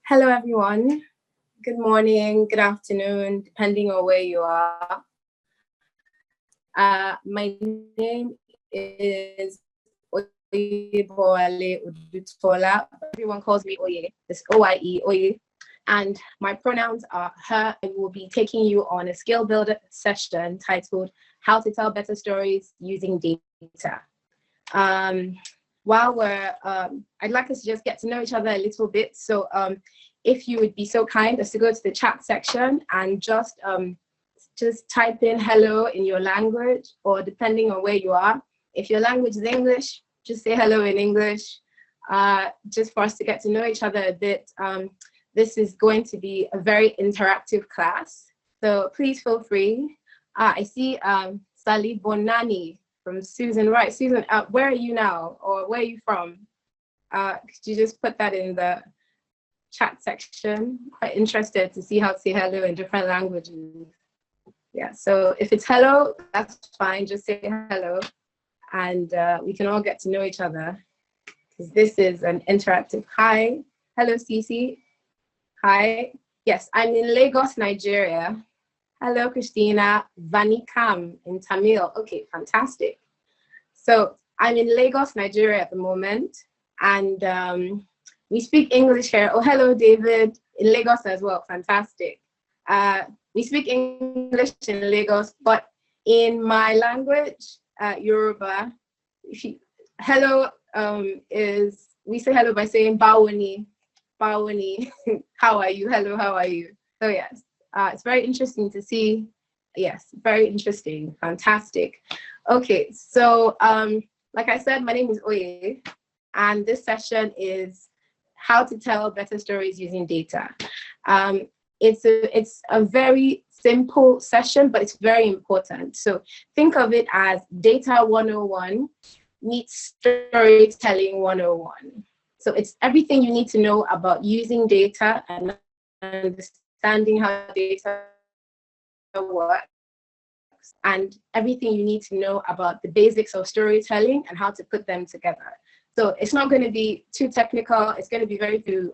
Hello, everyone. Good morning, good afternoon, depending on where you are. My name is Oye Odutola. Everyone calls me Oye. It's O-I-E, Oye. And my pronouns are her. I will be taking you on a skill builder session titled How to Tell Better Stories Using Data. I'd like us to just get to know each other a little bit. So if you would be so kind as to go to the chat section and just type in hello in your language, or depending on where you are. If your language is English, just say hello in English, just for us to get to know each other a bit. This is going to be a very interactive class, so please feel free. I see Sally Bonani from Susan. Right, Susan, where are you now, or where are you from? Could you just put that in the chat section? Quite interested to see how to say hello in different languages. Yeah, so if it's hello, that's fine. Just say hello, and we can all get to know each other, because this is an interactive. Hi, hello, Cece. Hi. Yes, I'm in Lagos, Nigeria. Hello, Christina. Vanikam in Tamil. Okay, fantastic. So I'm in Lagos, Nigeria at the moment, and we speak English here. Oh, hello, David, in Lagos as well. Fantastic. We speak English in Lagos, but in my language, Yoruba, hello is, we say hello by saying Bawoni. Bawoni, how are you? Hello, how are you? So yes, it's very interesting to see. Yes, very interesting, fantastic. Okay, so like I said, my name is Oye, and this session is how to tell better stories using data. It's a very simple session, but it's very important. So think of it as data 101 meets storytelling 101. So it's everything you need to know about using data and understanding how data works, and everything you need to know about the basics of storytelling and how to put them together. So it's not going to be too technical. It's going to be very to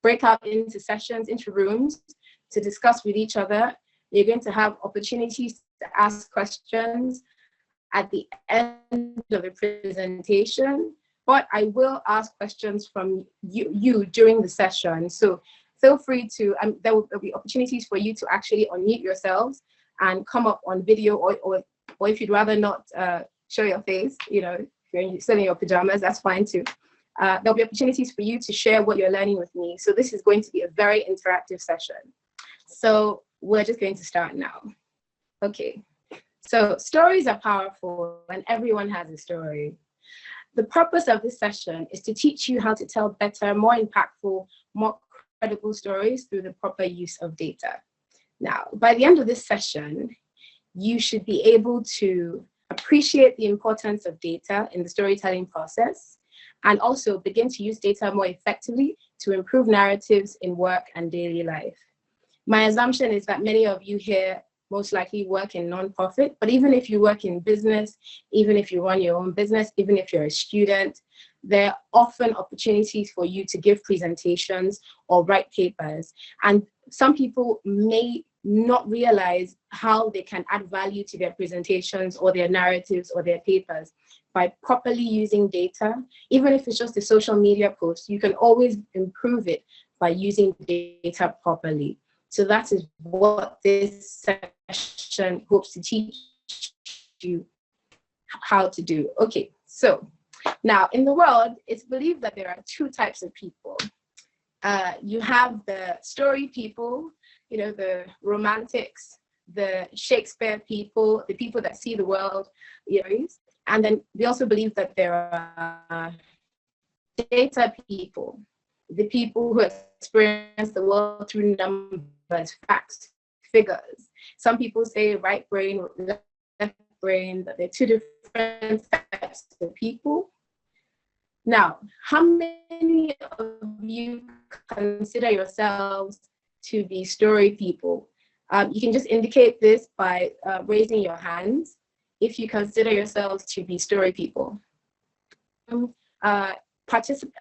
break out into sessions, into rooms to discuss with each other. You're going to have opportunities to ask questions at the end of the presentation, but I will ask questions from you during the session. So feel free to, there'll be opportunities for you to actually unmute yourselves and come up on video, or if you'd rather not show your face, you know, if you're still in your pajamas, that's fine too. There'll be opportunities for you to share what you're learning with me. So this is going to be a very interactive session. So we're just going to start now. Okay, so stories are powerful and everyone has a story. The purpose of this session is to teach you how to tell better, more impactful, more credible stories through the proper use of data. Now, by the end of this session, you should be able to appreciate the importance of data in the storytelling process, and also begin to use data more effectively to improve narratives in work and daily life. My assumption is that many of you here most likely work in nonprofit, but even if you work in business, even if you run your own business, even if you're a student, there are often opportunities for you to give presentations or write papers. And some people may not realize how they can add value to their presentations or their narratives or their papers by properly using data. Even if it's just a social media post, you can always improve it by using data properly. So that is what this session hopes to teach you how to do. Okay, so now in the world, it's believed that there are two types of people. You have the story people, you know, the romantics, the Shakespeare people, the people that see the world, and then we also believe that there are data people, the people who experience the world through numbers, facts, figures. Some people say right brain, left brain, that they're two different types of people. Now, how many of you consider yourselves to be story people? You can just indicate this by raising your hands if you consider yourselves to be story people.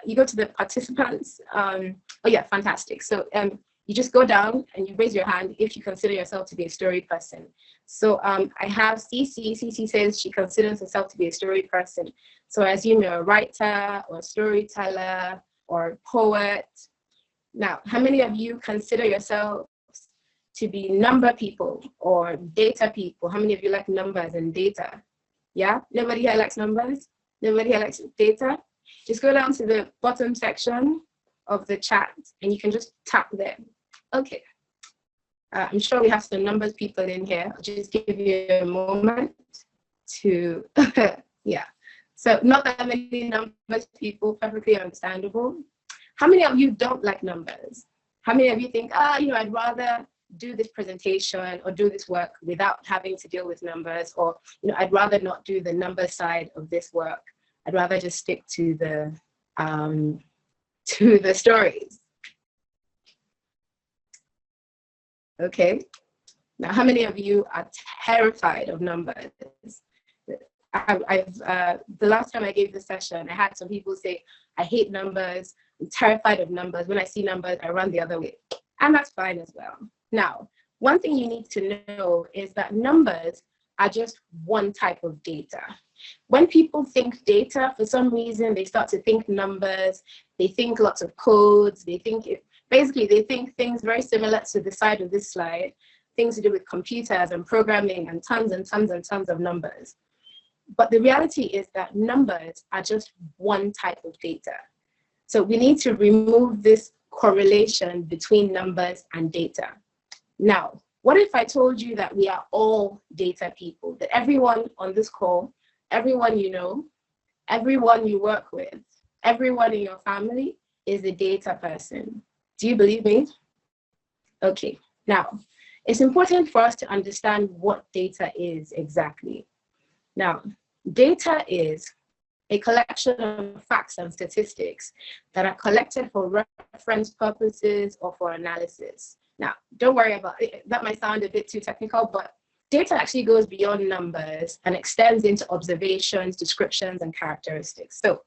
you go to the participants. Oh yeah, fantastic. So you just go down and you raise your hand if you consider yourself to be a story person. So I have CC. CC says she considers herself to be a story person. So I assume you're a writer or a storyteller or a poet. Now, how many of you consider yourselves to be number people or data people? How many of you like numbers and data? Yeah, nobody here likes numbers? Nobody here likes data? Just go down to the bottom section of the chat and you can just tap there. Okay. I'm sure we have some numbers people in here. I'll just give you a moment to, yeah. So not that many numbers people, perfectly understandable. How many of you don't like numbers? How many of you think, I'd rather do this presentation or do this work without having to deal with numbers, or I'd rather not do the number side of this work. I'd rather just stick to the stories. Okay. Now, how many of you are terrified of numbers? The last time I gave the session, I had some people say, I hate numbers, I'm terrified of numbers. When I see numbers, I run the other way. And that's fine as well. Now, one thing you need to know is that numbers are just one type of data. When people think data, for some reason, they start to think numbers, they think lots of codes, they think things very similar to the side of this slide, things to do with computers and programming and tons and tons and tons of numbers. But the reality is that numbers are just one type of data. So we need to remove this correlation between numbers and data. Now, what if I told you that we are all data people, that everyone on this call, everyone you know, everyone you work with, everyone in your family is a data person? Do you believe me? Okay, now, it's important for us to understand what data is exactly. Now, data is a collection of facts and statistics that are collected for reference purposes or for analysis. Now, don't worry about it. That might sound a bit too technical, but data actually goes beyond numbers and extends into observations, descriptions, and characteristics. So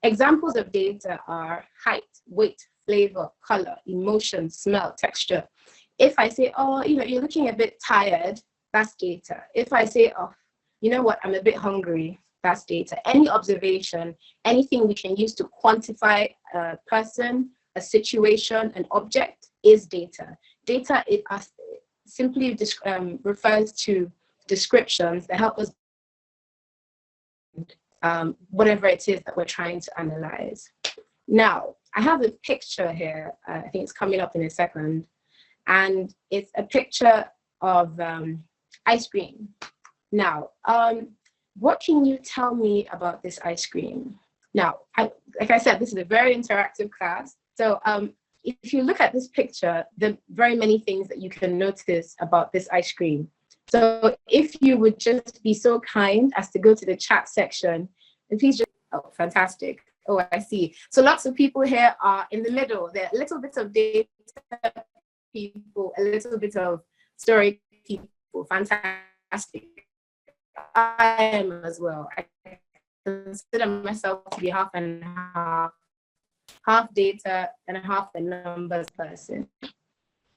examples of data are height, weight, flavor, color, emotion, smell, texture. If I say, you're looking a bit tired, that's data. If I say, you know what, I'm a bit hungry, that's data. Any observation, anything we can use to quantify a person, a situation, an object is data. Data simply refers to descriptions that help us whatever it is that we're trying to analyze. Now, I have a picture here. I think it's coming up in a second. And it's a picture of ice cream. Now, what can you tell me about this ice cream? Now, like I said, this is a very interactive class. So if you look at this picture, there are very many things that you can notice about this ice cream. So if you would just be so kind as to go to the chat section, and please just, oh, fantastic. Oh, I see. So lots of people here are in the middle. There are a little bit of data people, a little bit of story people. Fantastic. I am as well. I consider myself to be half and half data and half the numbers person.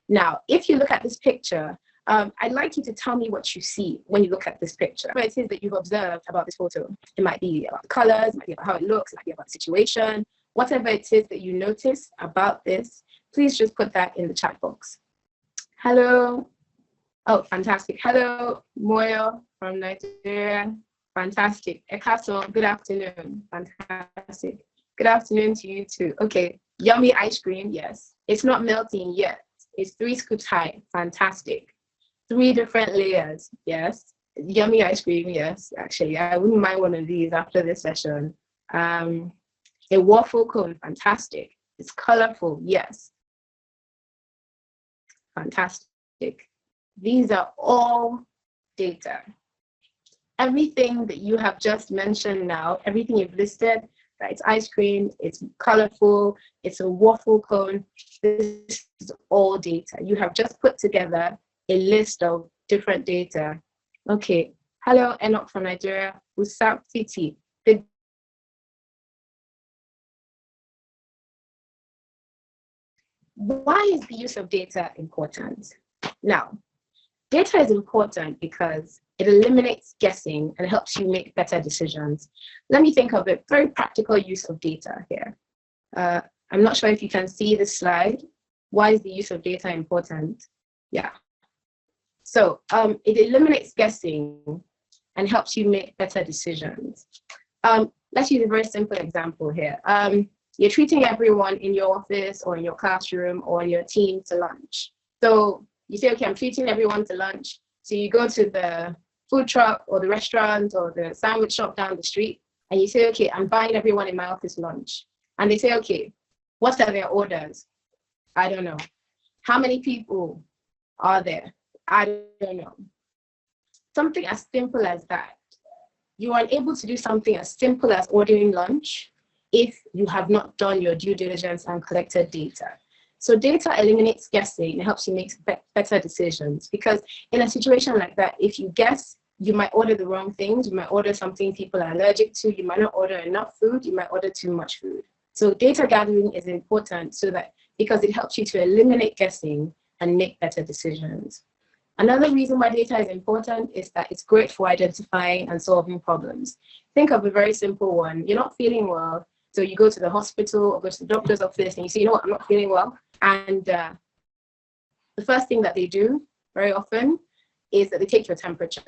Now, if you look at this picture, I'd like you to tell me what you see when you look at this picture. What it is that you've observed about this photo. It might be about the colors, it might be about how it looks, it might be about the situation. Whatever it is that you notice about this, please just put that in the chat box. Hello. Oh, fantastic. Hello, Moyo from Nigeria. Fantastic. Ekaso, good afternoon. Fantastic. Good afternoon to you too. Okay, yummy ice cream, yes. It's not melting yet. It's 3 scoops high. Fantastic. 3 different layers, yes. Yummy ice cream, yes. Actually, I wouldn't mind one of these after this session. A waffle cone, fantastic. It's colorful, yes. Fantastic. These are all data. Everything that you have just mentioned now, everything you've listed, that it's ice cream, it's colorful, it's a waffle cone, this is all data. You have just put together a list of different data. Okay, hello, Enoch from Nigeria, Usap Titi. Good why is the use of data important? Now, data is important because it eliminates guessing and helps you make better decisions. Let me think of a very practical use of data here. I'm not sure if you can see this slide. Why is the use of data important? Yeah. So it eliminates guessing and helps you make better decisions. Let's use a very simple example here. You're treating everyone in your office or in your classroom or in your team to lunch. So you say, okay, I'm treating everyone to lunch. So you go to the food truck or the restaurant or the sandwich shop down the street, and you say, okay, I'm buying everyone in my office lunch. And they say, okay, what are their orders? I don't know. How many people are there? I don't know. Something as simple as that. You are unable to do something as simple as ordering lunch if you have not done your due diligence and collected data. So data eliminates guessing and helps you make better decisions, because in a situation like that, if you guess, you might order the wrong things, you might order something people are allergic to, you might not order enough food, you might order too much food. So data gathering is important because it helps you to eliminate guessing and make better decisions. Another reason why data is important is that it's great for identifying and solving problems. Think of a very simple one. You're not feeling well, so you go to the hospital or go to the doctor's office and you say, you know what, I'm not feeling well. And the first thing that they do very often is that they take your temperature.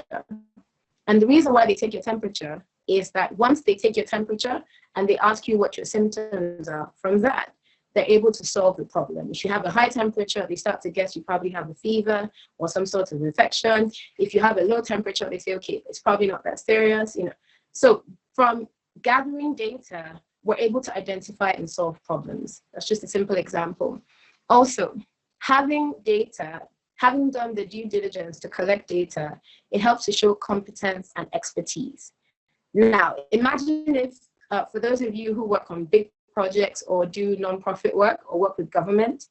And the reason why they take your temperature is that once they take your temperature and they ask you what your symptoms are, from that, they're able to solve the problem. If you have a high temperature, they start to guess you probably have a fever or some sort of infection. If you have a low temperature, they say, okay, it's probably not that serious, you know. So from gathering data, we're able to identify and solve problems. That's just a simple example. Also, having data, having done the due diligence to collect data, it helps to show competence and expertise. Now, imagine if, for those of you who work on big projects or do nonprofit work or work with government,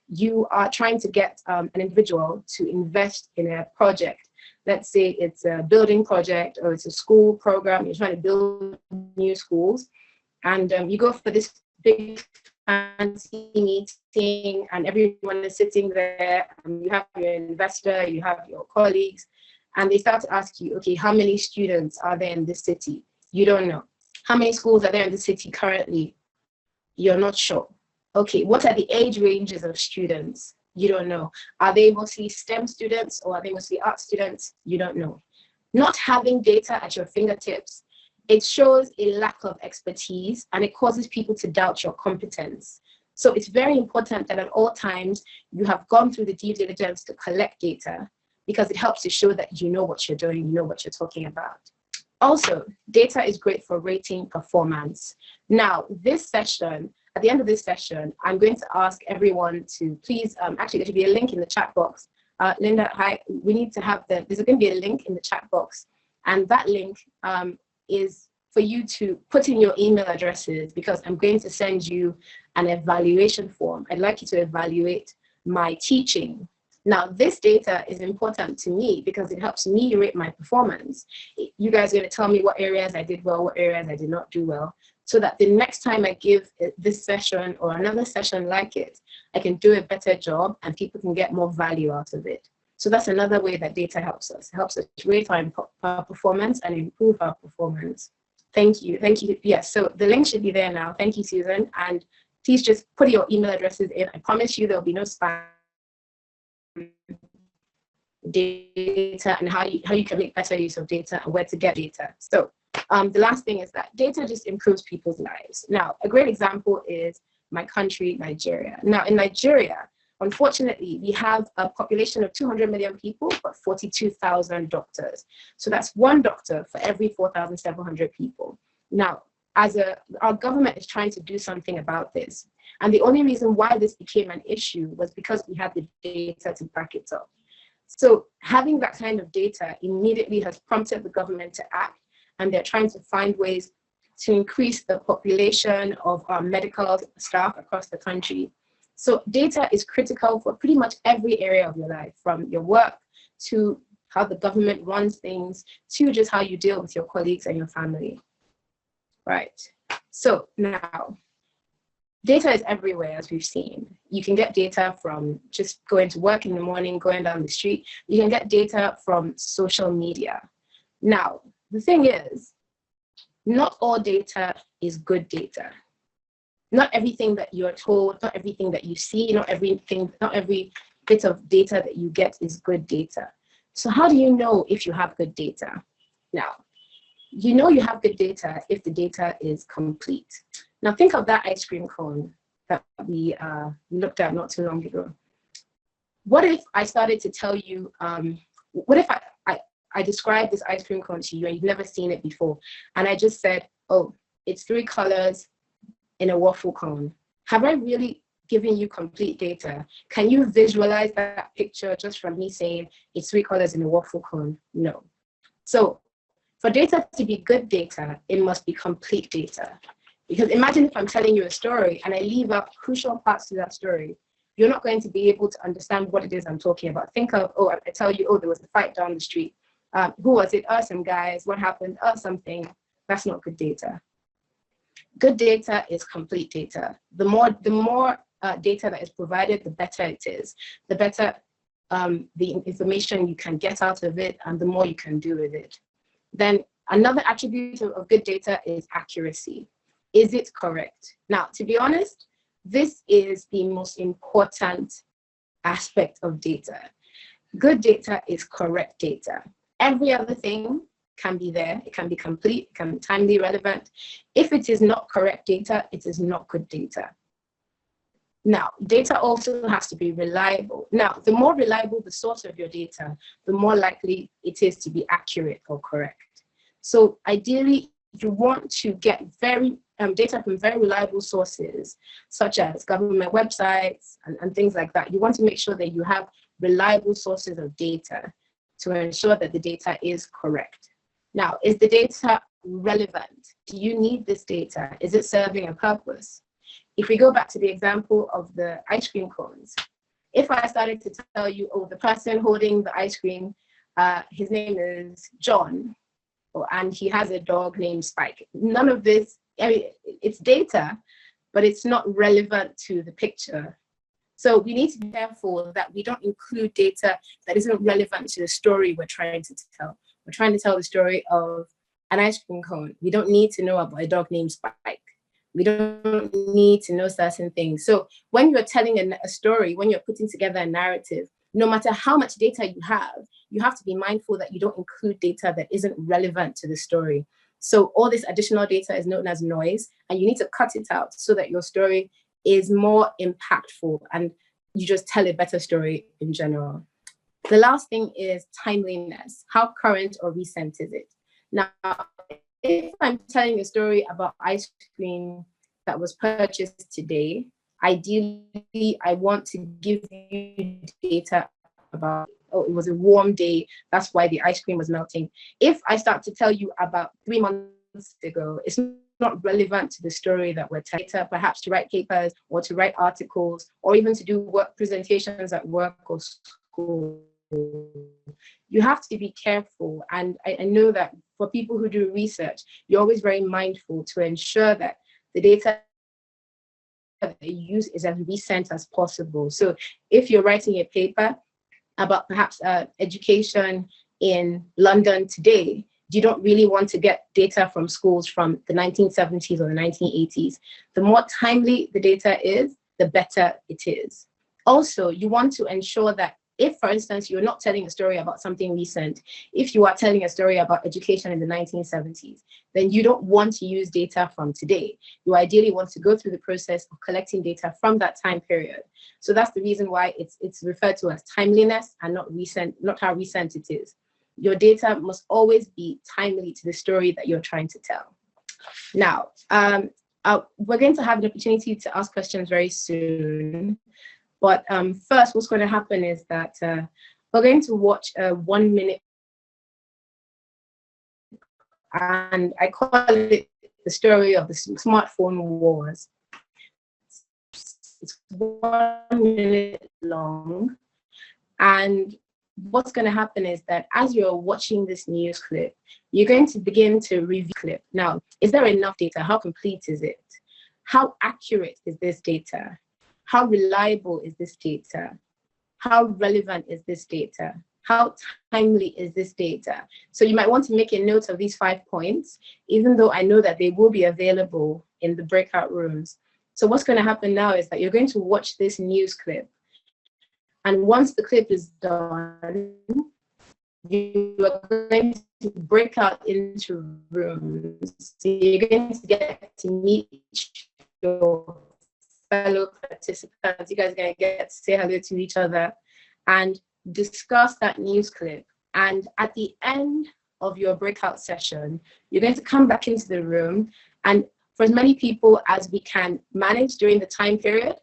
you are trying to get an individual to invest in a project. Let's say it's a building project or it's a school program, you're trying to build new schools, and you go for this big fancy meeting and everyone is sitting there, and you have your investor, you have your colleagues, and they start to ask you, okay, how many students are there in this city? You don't know. How many schools are there in the city currently? You're not sure. Okay, what are the age ranges of students? You don't know. Are they mostly STEM students or are they mostly art students? You don't know. Not having data at your fingertips, it shows a lack of expertise and it causes people to doubt your competence. So it's very important that at all times you have gone through the due diligence to collect data, because it helps to show that you know what you're doing, you know what you're talking about. Also, data is great for rating performance. Now, this session, at the end of this session, I'm going to ask everyone to please, actually there should be a link in the chat box. Linda, hi, we need to have there's going to be a link in the chat box, and that link is for you to put in your email addresses, because I'm going to send you an evaluation form. I'd like you to evaluate my teaching. Now, this data is important to me because it helps me rate my performance. You guys are going to tell me what areas I did well, what areas I did not do well, so that the next time I give this session or another session like it, I can do a better job and people can get more value out of it. So that's another way that data helps us. It helps us rate our performance and improve our performance. Thank you. Thank you. Yes, so the link should be there now. Thank you, Susan. And please just put your email addresses in. I promise you there'll be no spam. Data and how you can make better use of data and where to get data. So the last thing is that data just improves people's lives. Now, a great example is my country, Nigeria. Now, in Nigeria, unfortunately, we have a population of 200 million people, but 42,000 doctors. So that's one doctor for every 4,700 people. Now, our government is trying to do something about this. And the only reason why this became an issue was because we had the data to back it up. So having that kind of data immediately has prompted the government to act, and they're trying to find ways to increase the population of our medical staff across the country. So data is critical for pretty much every area of your life, from your work to how the government runs things to just how you deal with your colleagues and your family. Right. So now, Data is everywhere, as we've seen. You can get data from just going to work in the morning, going down the street. You can get data from social media. Now, the thing is, not all data is good data. Not everything that you're told, not everything that you see, not every bit of data that you get is good data. So how do you know if you have good data? Now, you know you have good data if the data is complete. Now think of that ice cream cone that we looked at not too long ago. What if I started to tell you, what if I described this ice cream cone to you and you've never seen it before, and I just said, oh, it's 3 colors in a waffle cone. Have I really given you complete data? Can you visualize that picture just from me saying it's 3 colors in a waffle cone? No. So for data to be good data, it must be complete data. Because imagine if I'm telling you a story and I leave out crucial parts to that story, you're not going to be able to understand what it is I'm talking about. Think of, oh, I tell you, oh, there was a fight down the street. Who was it? Oh, some guys. What happened? Oh, something. That's not good data. Good data is complete data. The more data that is provided, the better it is. The better the information you can get out of it, and the more you can do with it. Then another attribute of good data is accuracy. Is it correct? Now, to be honest, this is the most important aspect of data. Good data is correct data. Every other thing can be there. It can be complete, it can be timely, relevant. If it is not correct data, it is not good data. Now, data also has to be reliable. Now, the more reliable the source of your data, the more likely it is to be accurate or correct. So ideally, you want to get data from very reliable sources, such as government websites and things like that. You want to make sure that you have reliable sources of data to ensure that the data is correct. Now, is the data relevant? Do you need this data? Is it serving a purpose? If we go back to the example of the ice cream cones, if I started to tell you, oh, the person holding the ice cream, his name is John, and he has a dog named Spike. None of this, I mean, it's data, but it's not relevant to the picture. So we need to be careful that we don't include data that isn't relevant to the story we're trying to tell. We're trying to tell the story of an ice cream cone. We don't need to know about a dog named Spike. We don't need to know certain things. So when you're telling a story, when you're putting together a narrative, no matter how much data you have to be mindful that you don't include data that isn't relevant to the story. So all this additional data is known as noise, and you need to cut it out so that your story is more impactful and you just tell a better story in general. The last thing is timeliness. How current or recent is it? Now, if I'm telling a story about ice cream that was purchased today, ideally, I want to give you data about, oh, it was a warm day, that's why the ice cream was melting. If I start to tell you about 3 months ago, it's not relevant to the story that we're telling. Perhaps to write papers or to write articles or even to do work presentations at work or school. You have to be careful. And I know that for people who do research, you're always very mindful to ensure that the data that they use is as recent as possible. So if you're writing a paper about perhaps education in London today, you don't really want to get data from schools from the 1970s or the 1980s. The more timely the data is, the better it is. Also, you want to ensure that if, for instance, you're not telling a story about something recent, if you are telling a story about education in the 1970s, then you don't want to use data from today. You ideally want to go through the process of collecting data from that time period. So that's the reason why it's referred to as timeliness and not recent, not how recent it is. Your data must always be timely to the story that you're trying to tell. Now, we're going to have an opportunity to ask questions very soon. But first, what's going to happen is that we're going to watch a 1 minute, and I call it the story of the smartphone wars. It's 1 minute long, and what's going to happen is that as you're watching this news clip, you're going to begin to review the clip. Now, is there enough data? How complete is it? how accurate is this data? How reliable is this data? How relevant is this data? How timely is this data? So you might want to make a note of these 5 points, even though I know that they will be available in the breakout rooms. So what's going to happen now is that you're going to watch this news clip. And once the clip is done, you are going to break out into rooms. So you're going to get to meet your fellow participants. You guys are going to get to say hello to each other and discuss that news clip. And at the end of your breakout session, you're going to come back into the room, and for as many people as we can manage during the time period,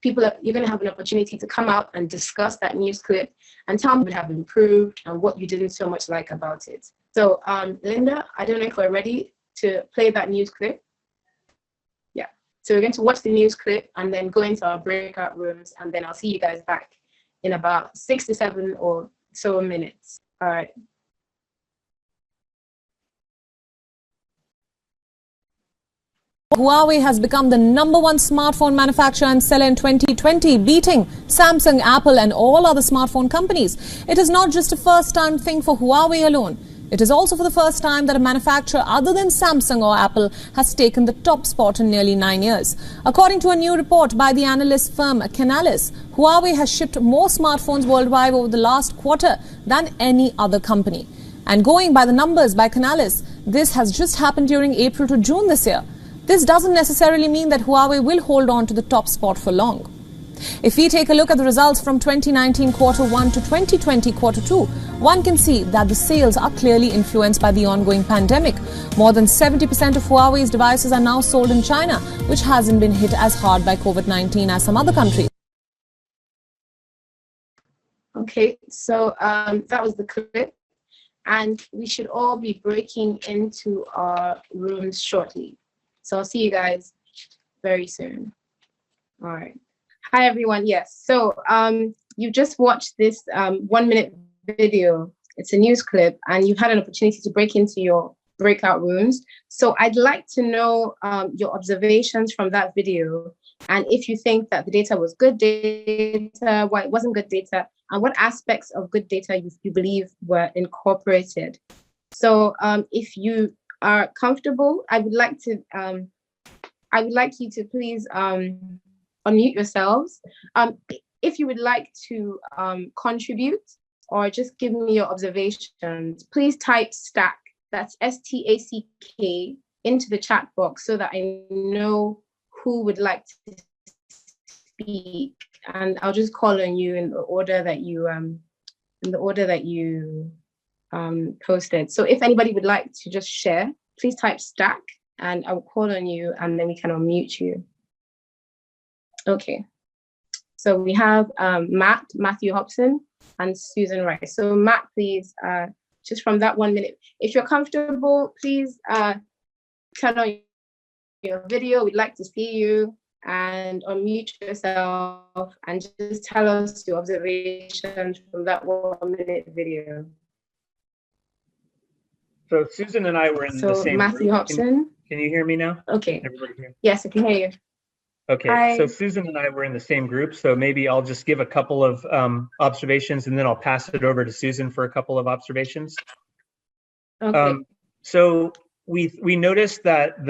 you're going to have an opportunity to come out and discuss that news clip and tell me what have improved and what you didn't so much like about it. So Linda, I don't know if we're ready to play that news clip. Yeah, so we're going to watch the news clip and then go into our breakout rooms, and then I'll see you guys back in about 6 to 7 or so minutes. All right. Huawei has become the #1 smartphone manufacturer and seller in 2020, beating Samsung, Apple and all other smartphone companies. It is not just a first-time thing for Huawei alone. It is also for the first time that a manufacturer other than Samsung or Apple has taken the top spot in nearly 9 years. According to a new report by the analyst firm Canalys, Huawei has shipped more smartphones worldwide over the last quarter than any other company. And going by the numbers by Canalys, this has just happened during April to June this year. This doesn't necessarily mean that Huawei will hold on to the top spot for long. If we take a look at the results from 2019 Q1 to 2020 Q2, one can see that the sales are clearly influenced by the ongoing pandemic. More than 70% of Huawei's devices are now sold in China, which hasn't been hit as hard by COVID-19 as some other countries. Okay, so that was the clip, and we should all be breaking into our rooms shortly. So I'll see you guys very soon. All right. Hi, everyone. Yes. So you just watched this 1-minute video. It's a news clip, and you've had an opportunity to break into your breakout rooms. So I'd like to know your observations from that video, and if you think that the data was good data, why it wasn't good data, and what aspects of good data you believe were incorporated. So if you are comfortable, I would like you to please unmute yourselves. If you would like to contribute or just give me your observations, please type stack, that's STACK, into the chat box so that I know who would like to speak, and I'll just call on you in the order that you posted. So if anybody would like to just share, please type stack and I'll call on you and then we can unmute you. Okay, so we have Matthew Hobson and Susan Rice. So Matt, please, just from that 1 minute, if you're comfortable, please turn on your video. We'd like to see you, and unmute yourself and just tell us your observations from that 1 minute video. So Susan and I were in the same Matthew group. Hobson. Can you hear me now? Okay. Everybody hear? Yes, I can hear you. Okay. Hi. So Susan and I were in the same group. So maybe I'll just give a couple of observations, and then I'll pass it over to Susan for a couple of observations. Okay. So we noticed that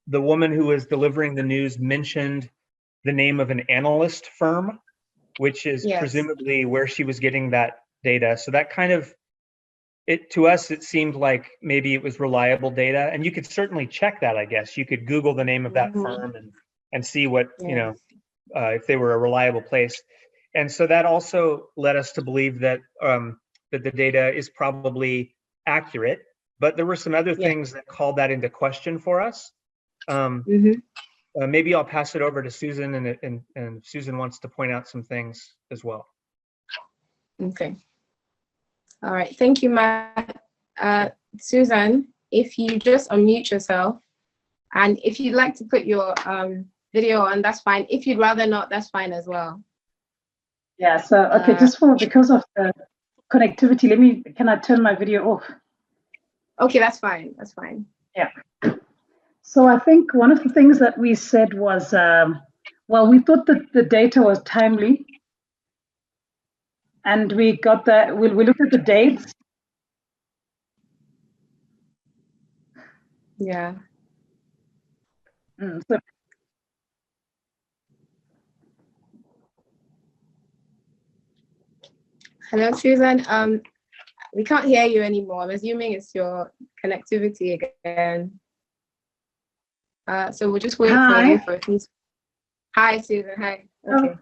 the woman who was delivering the news mentioned the name of an analyst firm, which is presumably where she was getting that data. So that kind of, to us, it seemed like maybe it was reliable data, and you could certainly check that. I guess you could Google the name of that firm and see what, you know, if they were a reliable place. And so that also led us to believe that that the data is probably accurate, but there were some other things that called that into question for us. Maybe I'll pass it over to Susan, and Susan wants to point out some things as well. Okay. All right. Thank you, Matt. Susan, if you just unmute yourself, and if you'd like to put your video on, that's fine. If you'd rather not, that's fine as well. Yeah. So okay, because of the connectivity, can I turn my video off? Okay, that's fine. That's fine. Yeah. So I think one of the things that we said was, well, we thought that the data was timely, and we got that. We looked at the dates. Yeah. So, hello, Susan. We can't hear you anymore. I'm assuming it's your connectivity again. So we'll just wait for you for a few. Hi, Susan. Hi. Okay.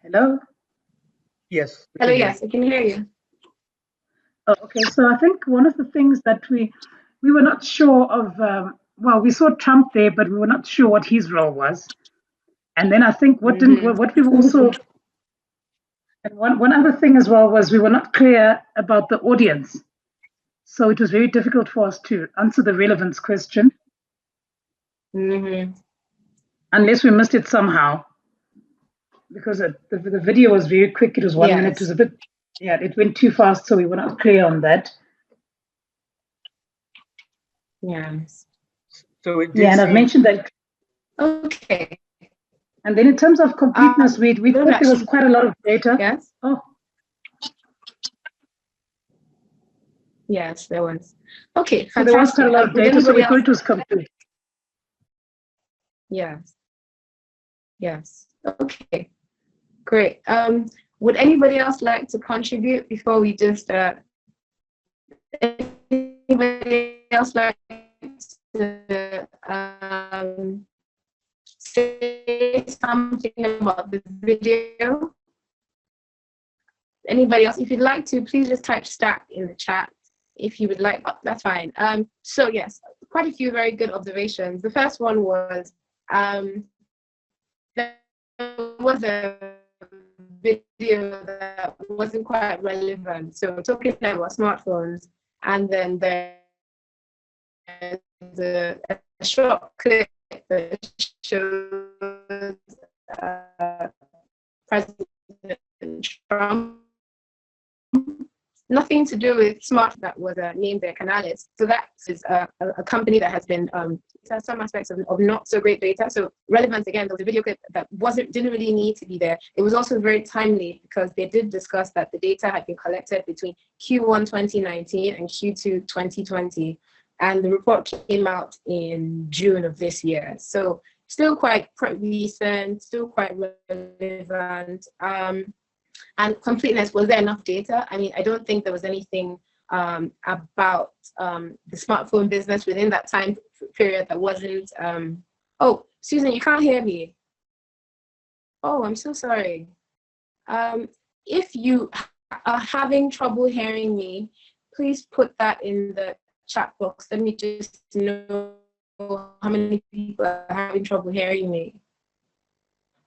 Hello. Yes. Hello. Yes, I can hear you. Oh, okay. So I think one of the things that we were not sure of. Well, we saw Trump there, but we were not sure what his role was. And then I think what we also. And one other thing as well was we were not clear about the audience. So it was very difficult for us to answer the relevance question. Unless we missed it somehow. Because the video was very quick. It was 1 minute. It was a bit, it went too fast. So we were not clear on that. Yes. So it did and I've mentioned that. Okay. And then in terms of completeness, we thought there was quite a lot of data. Yes. Oh. Yes, there was. Okay, so there was quite a lot of data, so we thought it was complete. Yes. Yes. Okay. Great. Would anybody else like to contribute before we just anybody else like to say something about the video? Anybody else? If you'd like to, please just type stack in the chat. If you would like, that's fine. So yes, quite a few very good observations. The first one was there was a video that wasn't quite relevant. So talking about smartphones, and then there's a short clip that shows President Trump. Nothing to do with Smart that was named their Canales. So that is a company that has been has some aspects of not so great data. So relevance, again, there was a video clip that didn't really need to be there. It was also very timely because they did discuss that the data had been collected between Q1 2019 and Q2 2020. And the report came out in June of this year. So still quite recent, still quite relevant. And completeness, was there enough data? I mean, I don't think there was anything about the smartphone business within that time period that wasn't. Oh, Susan, you can't hear me. Oh, I'm so sorry. If you are having trouble hearing me, please put that in the chat box. Let me just know how many people are having trouble hearing me.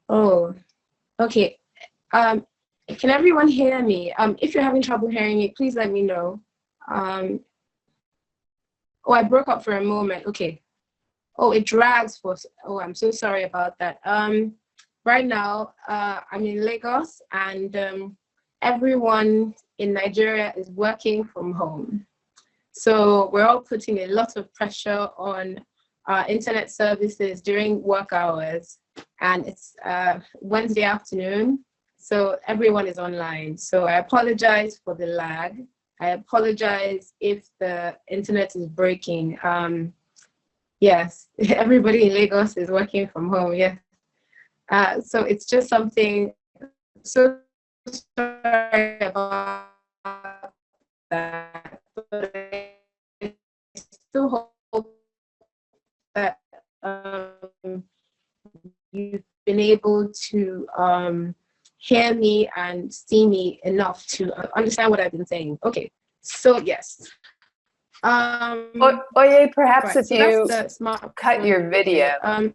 Oh, okay. Can everyone hear me? If you're having trouble hearing me, please let me know. Oh, I broke up for a moment. Okay. Oh, it drags for. Oh, I'm so sorry about that. Right now, I'm in Lagos, and everyone in Nigeria is working from home. So we're all putting a lot of pressure on internet services during work hours, and it's Wednesday afternoon. So everyone is online. So I apologize for the lag. I apologize if the internet is breaking. Yes, everybody in Lagos is working from home. Yes. So it's just something. So sorry about that. But I still hope that you've been able to hear me and see me enough to understand what I've been saying. Okay, so yes. Oye, perhaps if you cut your video.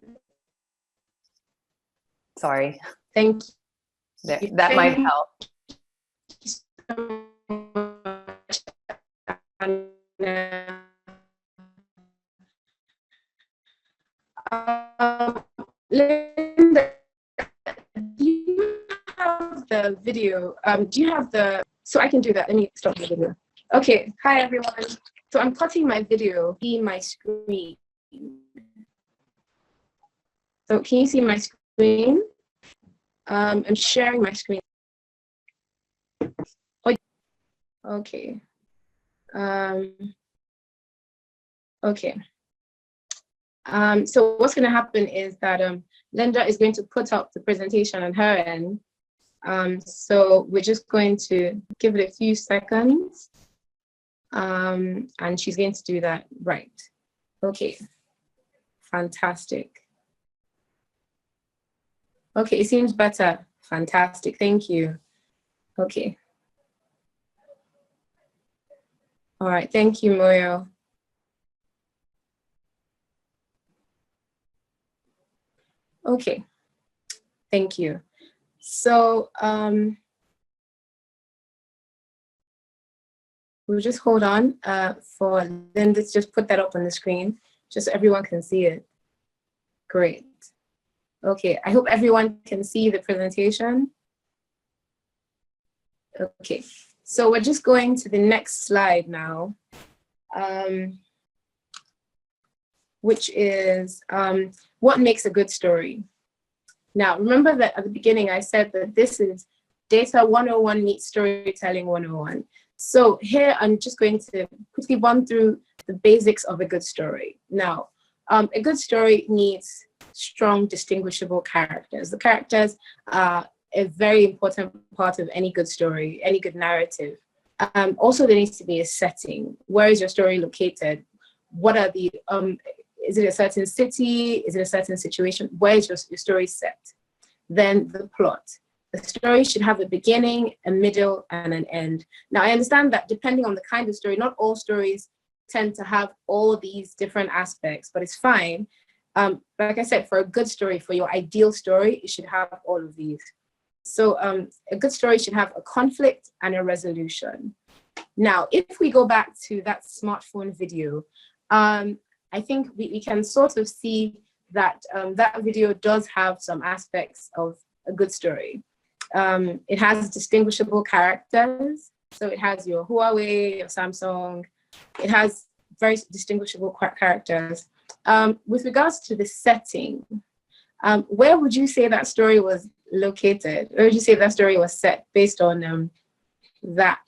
Sorry. Thank you. That might help. Linda, do you have the video? Do you have the, so I can do that. Let me stop the video. Okay, hi everyone. So I'm cutting my video, see my screen. So can you see my screen? I'm sharing my screen. Okay. Okay. So what's going to happen is that Linda is going to put up the presentation on her end. So we're just going to give it a few seconds. And she's going to do that right. Okay. Fantastic. Okay, it seems better. Fantastic. Thank you. Okay. All right. Thank you, Moyo. Okay. Thank you. So we'll just hold on for then let's just put that up on the screen just so everyone can see it. Great. Okay, I hope everyone can see the presentation. Okay, so we're just going to the next slide now, which is what makes a good story. Now, remember that at the beginning I said that this is Data 101 meets Storytelling 101. So here I'm just going to quickly run through the basics of a good story. Now, a good story needs strong, distinguishable characters. The characters are a very important part of any good story, any good narrative. Also, there needs to be a setting. Where is your story located? What are the, is it a certain city? Is it a certain situation? Where is your story set? Then the plot. The story should have a beginning, a middle, and an end. Now, I understand that depending on the kind of story, not all stories tend to have all these different aspects, but it's fine. Like I said, for a good story, for your ideal story, it should have all of these. So a good story should have a conflict and a resolution. Now, if we go back to that smartphone video, I think we can sort of see that that video does have some aspects of a good story. It has distinguishable characters. So it has your Huawei, your Samsung. It has very distinguishable characters. With regards to the setting, where would you say that story was located? Where would you say that story was set based on that?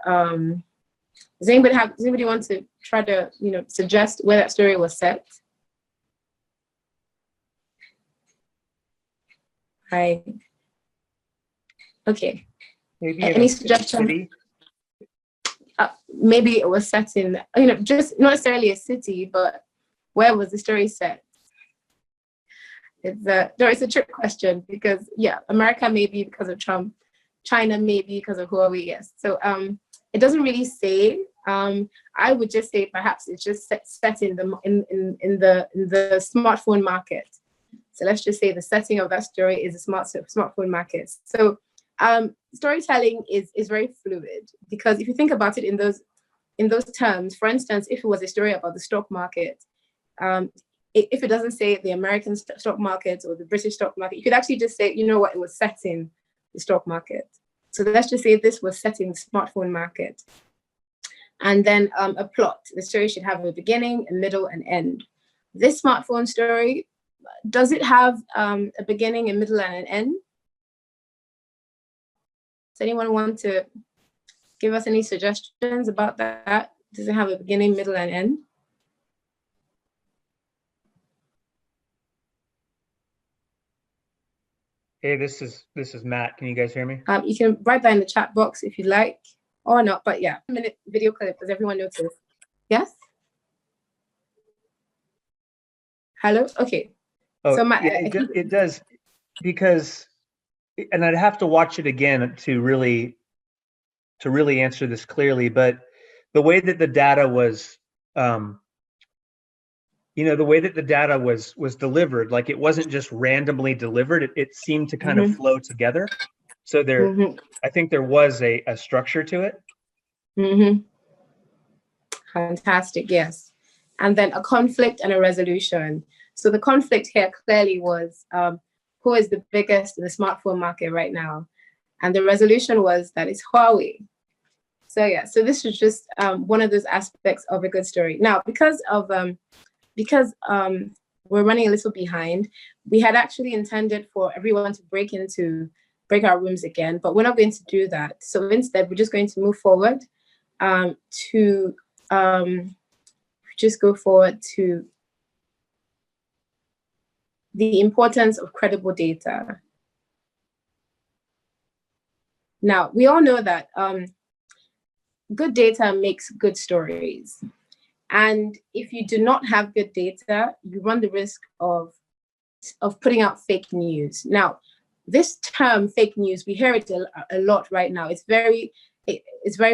Does anybody want to try to, suggest where that story was set? Hi. Okay. Maybe any suggestion? Maybe it was set in, just not necessarily a city, but where was the story set? It's a trick question because, yeah, America maybe because of Trump, China maybe because of Huawei, yes. So it doesn't really say. I would just say perhaps it's just set in the smartphone market. So let's just say the setting of that story is a smartphone market. So storytelling is very fluid because if you think about it in those terms, for instance, if it was a story about the stock market, if it doesn't say the American stock market or the British stock market, you could actually just say, you know what, it was set in the stock market. So let's just say this was set in the smartphone market. And then a plot. The story should have a beginning, a middle, and end. This smartphone story, does it have a beginning, a middle, and an end? Does anyone want to give us any suggestions about that? Does it have a beginning, middle, and end? Hey, this is Matt. Can you guys hear me? You can write that in the chat box if you'd like, or not. But yeah, 1-minute video clip. Does everyone notice? Yes. Hello. Okay. Oh, so Matt, yeah, it does because, and I'd have to watch it again to really answer this clearly. But the way that the data was, the way that the data was delivered, like it wasn't just randomly delivered. It seemed to kind of flow together. So there, I think there was a structure to it. Fantastic, yes. And then a conflict and a resolution. So the conflict here clearly was who is the biggest in the smartphone market right now? And the resolution was that it's Huawei. So yeah, so this is just one of those aspects of a good story. Now, because we're running a little behind, we had actually intended for everyone to break our rooms again, but we're not going to do that. So instead, we're just going to move forward to just go forward to the importance of credible data. Now, we all know that good data makes good stories. And if you do not have good data, you run the risk of putting out fake news. Now, this term fake news, we hear it a lot right now. It's very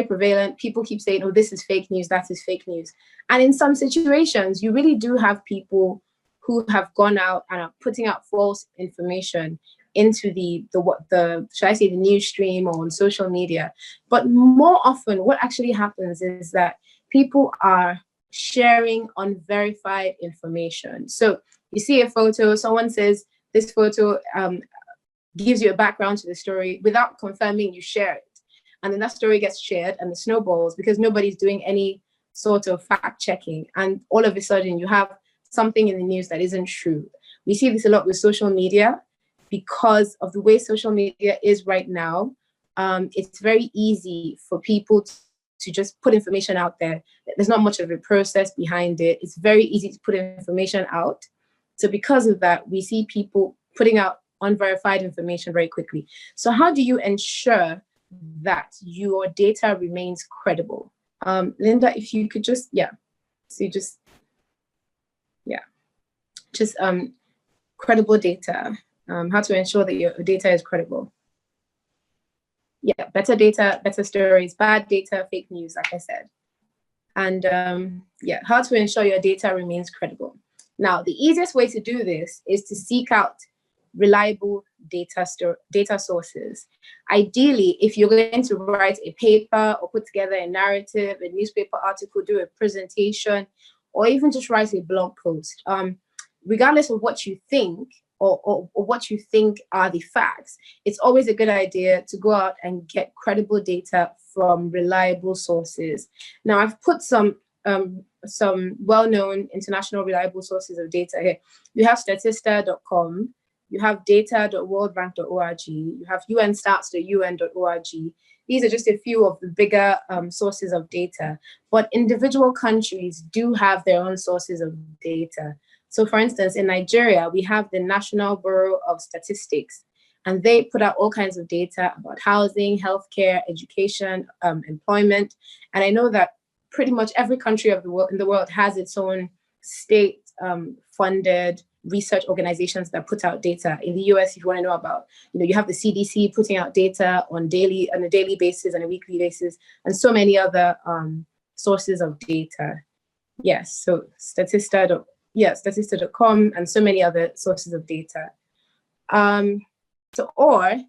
prevalent. People keep saying, oh, this is fake news, that is fake news. And in some situations, you really do have people who have gone out and are putting out false information into the should I say, the news stream or on social media. But more often, what actually happens is that people are sharing unverified information. So you see a photo, someone says this photo gives you a background to the story. Without confirming, you share it. And then that story gets shared and it snowballs because nobody's doing any sort of fact checking. And all of a sudden you have something in the news that isn't true. We see this a lot with social media because of the way social media is right now. It's very easy for people to just put information out there. There's not much of a process behind it. It's very easy to put information out. So because of that, we see people putting out unverified information very quickly. So how do you ensure that your data remains credible? Linda, if you could just, credible data, how to ensure that your data is credible. Yeah, better data, better stories, bad data, fake news, like I said. And how to ensure your data remains credible. Now, the easiest way to do this is to seek out reliable data sources. Ideally, if you're going to write a paper or put together a narrative, a newspaper article, do a presentation, or even just write a blog post, regardless of what you think or what you think are the facts, it's always a good idea to go out and get credible data from reliable sources. Now, I've put some well-known international reliable sources of data here. You have statista.com, you have data.worldbank.org, you have unstats.un.org. These are just a few of the bigger sources of data, but individual countries do have their own sources of data. So for instance, in Nigeria, we have the National Bureau of Statistics, and they put out all kinds of data about housing, healthcare, education, employment. And I know that pretty much every country in the world has its own state funded research organizations that put out data. In the US, if you want to know about, you have the CDC putting out data on a daily basis and a weekly basis, and so many other sources of data. Yes, so statista.com and so many other sources of data. Or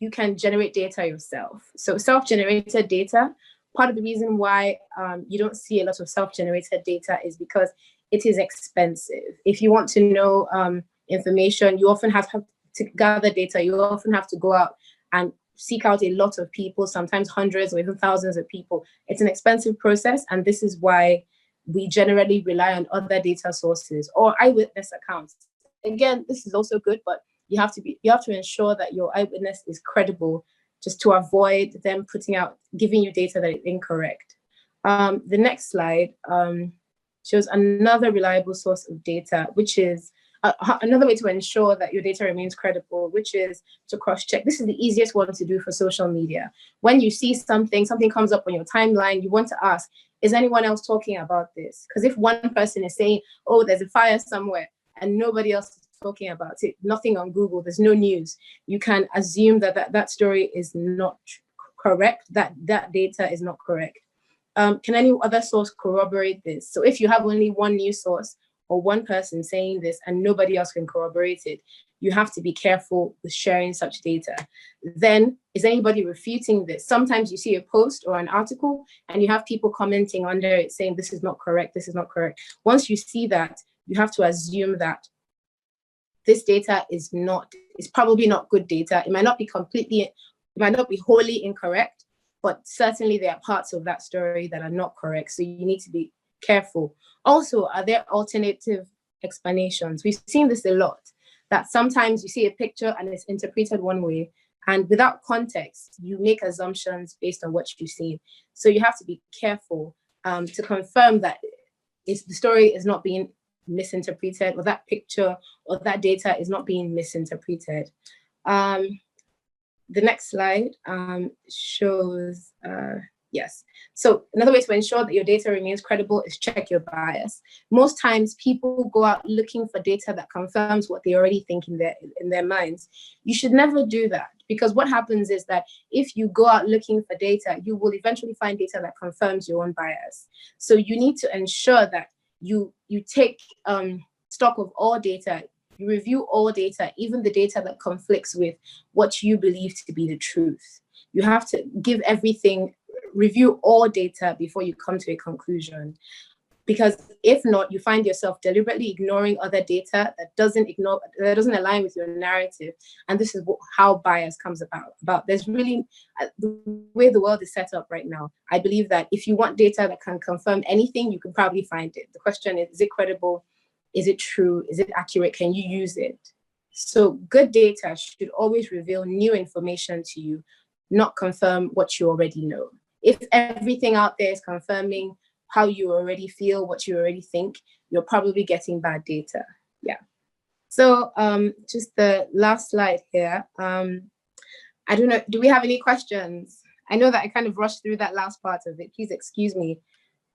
you can generate data yourself. So self-generated data, part of the reason why you don't see a lot of self-generated data is because it is expensive. If you want to know information, you often have to gather data. You often have to go out and seek out a lot of people, sometimes hundreds or even thousands of people. It's an expensive process, and this is why we generally rely on other data sources or eyewitness accounts. Again, this is also good, but you have to ensure that your eyewitness is credible, just to avoid them giving you data that is incorrect. The next slide shows another reliable source of data, which is another way to ensure that your data remains credible, which is to cross-check. This is the easiest one to do for social media. When you see something comes up on your timeline, you want to ask, is anyone else talking about this? Because if one person is saying, oh, there's a fire somewhere, and nobody else is talking about it, nothing on Google, there's no news, you can assume that story is not correct, that data is not correct. Can any other source corroborate this? So if you have only one news source or one person saying this and nobody else can corroborate it, you have to be careful with sharing such data. Then, is anybody refuting this? Sometimes you see a post or an article and you have people commenting under it saying, this is not correct, this is not correct. Once you see that, you have to assume that this data is probably not good data. It might not be wholly incorrect, but certainly there are parts of that story that are not correct. So you need to be careful. Also, are there alternative explanations? We've seen this a lot, that sometimes you see a picture and it's interpreted one way, and without context, you make assumptions based on what you've seen. So you have to be careful to confirm that the story is not being misinterpreted, or that picture or that data is not being misinterpreted. The next slide shows, yes. So another way to ensure that your data remains credible is check your bias. Most times people go out looking for data that confirms what they already think in their minds. You should never do that, because what happens is that if you go out looking for data, you will eventually find data that confirms your own bias. So you need to ensure that you take stock of all data. You review all data, even the data that conflicts with what you believe to be the truth. You have to give everything, review all data before you come to a conclusion. Because if not, you find yourself deliberately ignoring other data that doesn't align with your narrative. And this is how bias comes about. There's really, the way the world is set up right now, I believe that if you want data that can confirm anything, you can probably find it. The question is it credible? Is it true? Is it accurate? Can you use it? So good data should always reveal new information to you, not confirm what you already know. If everything out there is confirming how you already feel, what you already think, you're probably getting bad data. Yeah. So just the last slide here. I don't know, do we have any questions? I know that I kind of rushed through that last part of it. Please excuse me.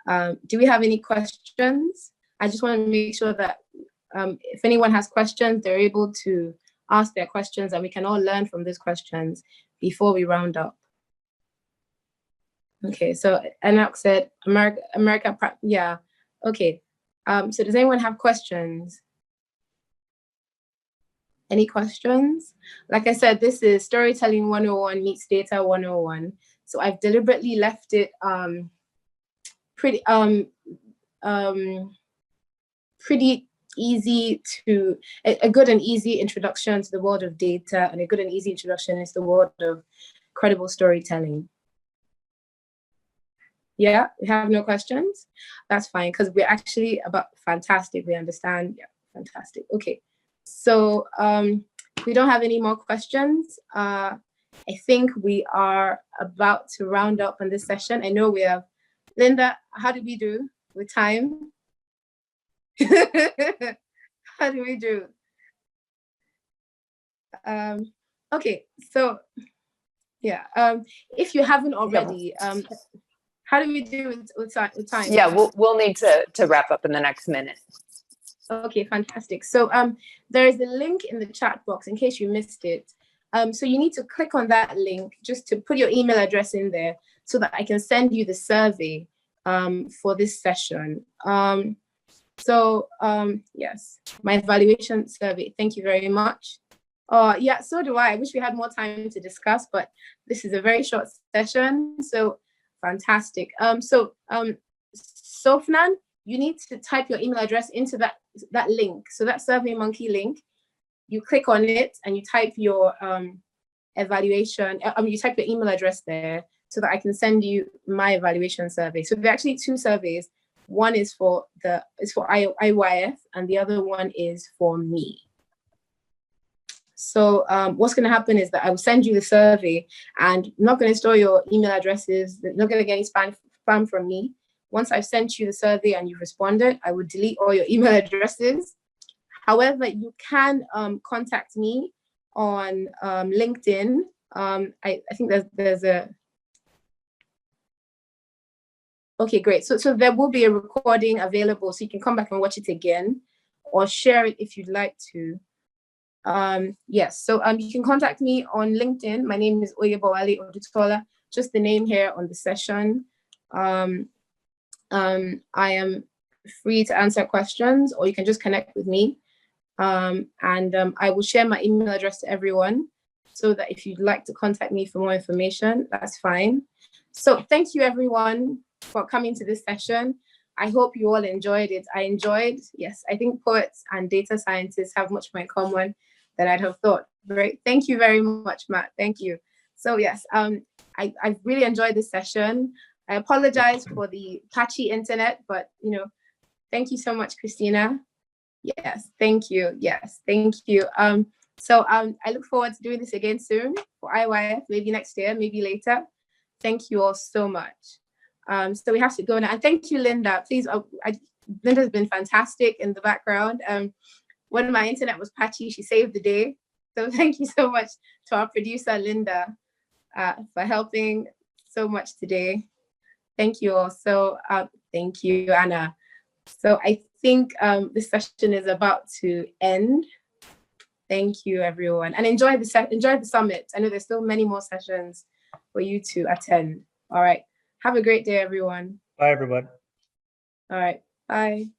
Do we have any questions? I just want to make sure that if anyone has questions, they're able to ask their questions and we can all learn from these questions before we round up. Okay, so Anak said, America, yeah, okay. So does anyone have questions? Any questions? Like I said, this is Storytelling 101 meets Data 101. So I've deliberately left it pretty easy to, a good and easy introduction to the world of data, and a good and easy introduction is the world of credible storytelling. Yeah, we have no questions? That's fine, because we're actually fantastic, we understand. Yeah, fantastic. Okay, so we don't have any more questions. I think we are about to round up on this session. I know we have, Linda, how did we do with time? How do we do? Okay, so yeah, if you haven't already, how do we do with time? Yeah, we'll need to wrap up in the next minute. Okay, fantastic. So there is a link in the chat box in case you missed it. So you need to click on that link just to put your email address in there so that I can send you the survey for this session. Yes, my evaluation survey. Thank you very much. Yeah, so do I. I wish we had more time to discuss, but this is a very short session. So fantastic. Sofnan, you need to type your email address into that link. So that SurveyMonkey link, you click on it and you type your evaluation. You type your email address there so that I can send you my evaluation survey. So there are actually two surveys. One is for IYF and the other one is for me. So what's going to happen is that I will send you the survey, and I'm not going to store your email addresses. You're not going to get any spam from me. Once I've sent you the survey and you've responded, I will delete all your email addresses. However, you can contact me on LinkedIn. I think there's a... Okay, great. So there will be a recording available, so you can come back and watch it again or share it if you'd like to. Yes, so you can contact me on LinkedIn. My name is Oye Odutola, just the name here on the session. I am free to answer questions, or you can just connect with me. I will share my email address to everyone so that if you'd like to contact me for more information, that's fine. So thank you everyone for coming to this session. I hope you all enjoyed it. I enjoyed, yes, I think poets and data scientists have much more in common than I'd have thought. Great. Thank you very much, Matt. Thank you. So yes, I really enjoyed this session. I apologize for the patchy internet, but thank you so much, Christina. Yes, thank you. Yes, thank you. So I look forward to doing this again soon for IYF, maybe next year, maybe later. Thank you all so much. So we have to go now. And thank you, Linda. Please, Linda's been fantastic in the background. When my internet was patchy, she saved the day. So thank you so much to our producer, Linda, for helping so much today. Thank you all. So thank you, Anna. So I think this session is about to end. Thank you, everyone. And enjoy the summit. I know there's still many more sessions for you to attend. All right. Have a great day, everyone. Bye, everyone. All right. Bye.